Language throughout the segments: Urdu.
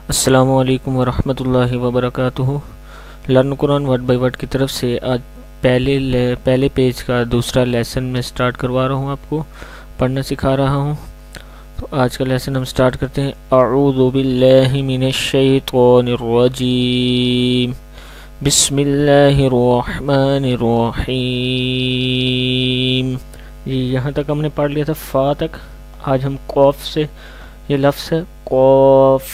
السلام علیکم ورحمۃ اللہ وبرکاتہ۔ Learn Quran word by word کی طرف سے آج پہلے پیج کا دوسرا لیسن میں سٹارٹ کروا رہا ہوں، آپ کو پڑھنا سکھا رہا ہوں۔ تو آج کا لیسن ہم سٹارٹ کرتے ہیں۔ اعوذ باللہ من الشیطان الرجیم، بسم اللہ الرحمن الرحیم۔ یہاں تک ہم نے پڑھ لیا تھا فا تک۔ آج ہم قوف سے، یہ لفظ ہے قوف،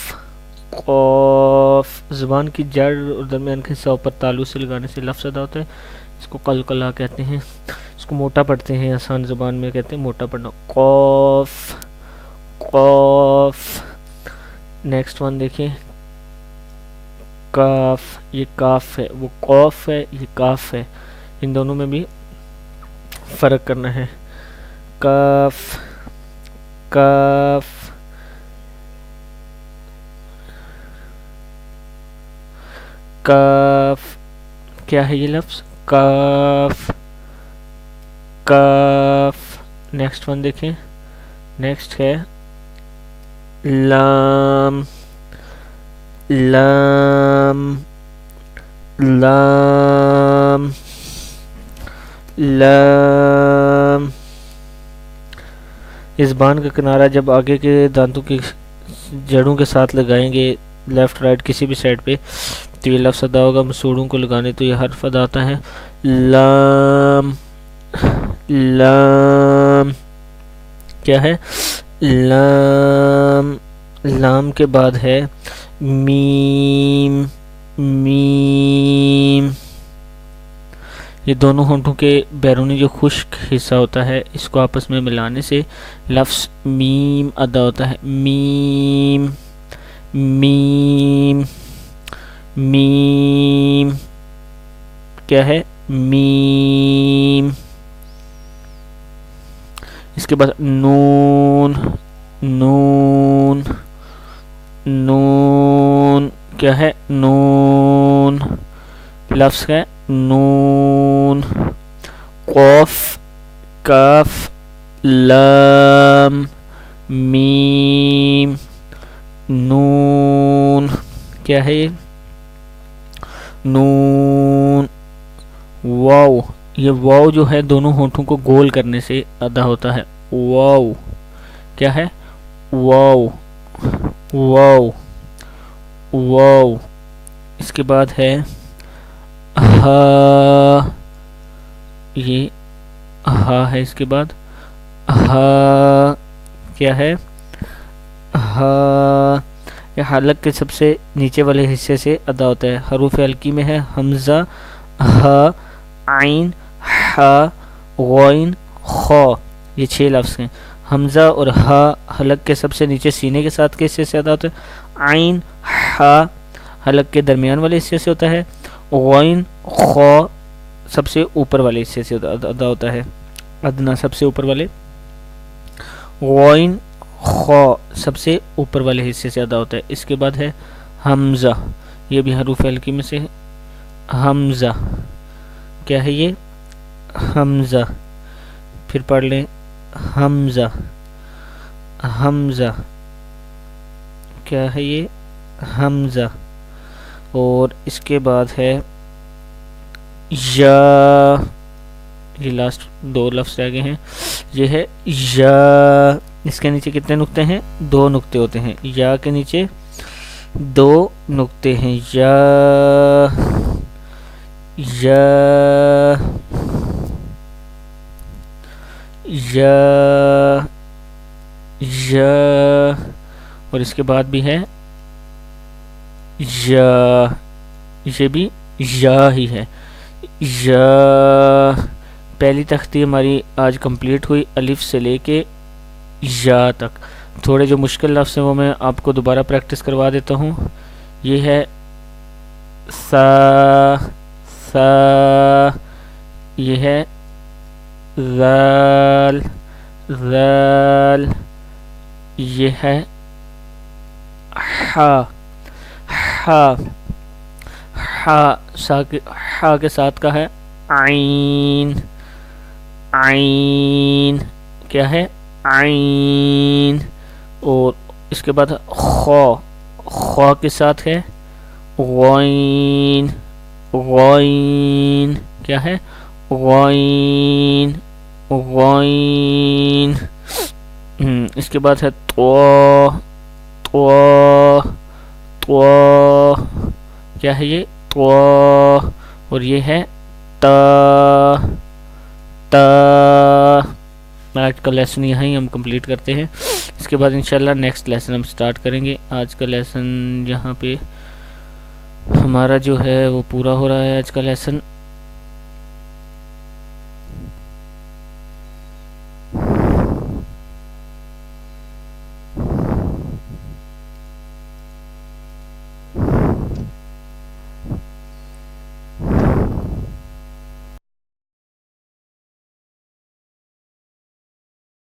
قوف زبان کی جڑ اور درمیان کے حصہ پر تالو سے لگانے سے لفظ ادا ہوتا ہے۔ اس کو قلقلہ کہتے ہیں، اس کو موٹا پڑھتے ہیں، آسان زبان میں کہتے ہیں موٹا پڑھنا، قوف قوف۔ نیکسٹ ون دیکھیں، کاف، یہ کاف ہے، وہ قوف ہے، یہ کاف ہے، ان دونوں میں بھی فرق کرنا ہے۔ کاف کاف، کاف کیا ہے یہ لفظ؟ کاف کاف۔ نیکسٹ ون دیکھیں، نیکسٹ ہے لام، لام لام لام۔ اس زبان کا کنارہ جب آگے کے دانتوں کی جڑوں کے ساتھ لگائیں گے، لیفٹ رائٹ کسی بھی سائڈ پہ، تو یہ لفظ ادا ہوگا۔ مسوڑوں کو لگانے تو یہ حرف ادا ہوتا ہے لام، لام کیا ہے؟ لام۔ لام کے بعد ہے میم، میم۔ یہ دونوں ہونٹوں کے بیرونی جو خشک حصہ ہوتا ہے، اس کو آپس میں ملانے سے لفظ میم ادا ہوتا ہے، میم میم میم۔ کیا ہے؟ میم۔ اس کے بعد نون، نون نون کیا ہے؟ نون، لفظ ہے نون۔ قوف کاف لام میم نون، کیا ہے یہ؟ نون۔ واو، یہ واو جو ہے دونوں ہونٹوں کو گول کرنے سے ادا ہوتا ہے، واو، کیا ہے؟ واو واو واو۔ اس کے بعد ہے ہا، یہ ہا ہے، اس کے بعد ہا، کیا ہے؟ ہا، یہ حلق کے سب سے نیچے والے حصے سے ادا ہوتا ہے۔ حروف حلقی میں ہے حمزہ، ہا، عین، ہا، غین، خا، یہ 6 لفظ ہیں۔ حمزہ اور ہا حلق کے سب سے نیچے سینے کے ساتھ کے حصے سے ادا ہوتا ہے۔ عین، ہا حلق کے درمیان والے حصے سے ہوتا ہے۔ غین، خا سب سے اوپر والے حصے سے ادا ہوتا ہے، ادنا سب سے اوپر والے۔ غین، خا سب سے اوپر والے حصے سے ادا ہوتا ہے۔ اس کے بعد ہے حمزہ، یہ بھی حروف حلقی میں سے ہے، حمزہ، کیا ہے یہ؟ حمزہ۔ پھر پڑھ لیں حمزہ، حمزہ، کیا ہے یہ؟ حمزہ۔ اور اس کے بعد ہے یا، یہ لاسٹ 2 لفظ رہ گئے ہیں، یہ ہے یا۔ اس کے نیچے کتنے نقطے ہیں؟ 2 نقطے ہوتے ہیں، یا کے نیچے 2 نقطے ہیں، یا یا یا یا۔ اور اس کے بعد بھی ہے یا، یہ بھی یا ہی ہے، یا۔ پہلی تختی ہماری آج کمپلیٹ ہوئی الف سے لے کے یا تک۔ تھوڑے جو مشکل لفظ ہیں وہ میں آپ کو دوبارہ پریکٹس کروا دیتا ہوں۔ یہ ہے سا، سا، یہ ہے ذال، ذال، یہ ہے ہا، ہا، ہا کے ساتھ کا ہے عین، عین، کیا ہے؟ عین۔ اور اس کے بعد خ خوا کے ساتھ ہے غین، غین کیا ہے غین، غین۔ اس کے بعد ہے تو، تو، تو کیا ہے یہ تو، اور یہ ہے تا، تا۔ آج کا لیسن یہاں ہی ہم کمپلیٹ کرتے ہیں، اس کے بعد انشاءاللہ نیکسٹ لیسن ہم سٹارٹ کریں گے۔ آج کا لیسن یہاں پہ ہمارا جو ہے وہ پورا ہو رہا ہے آج کا لیسن۔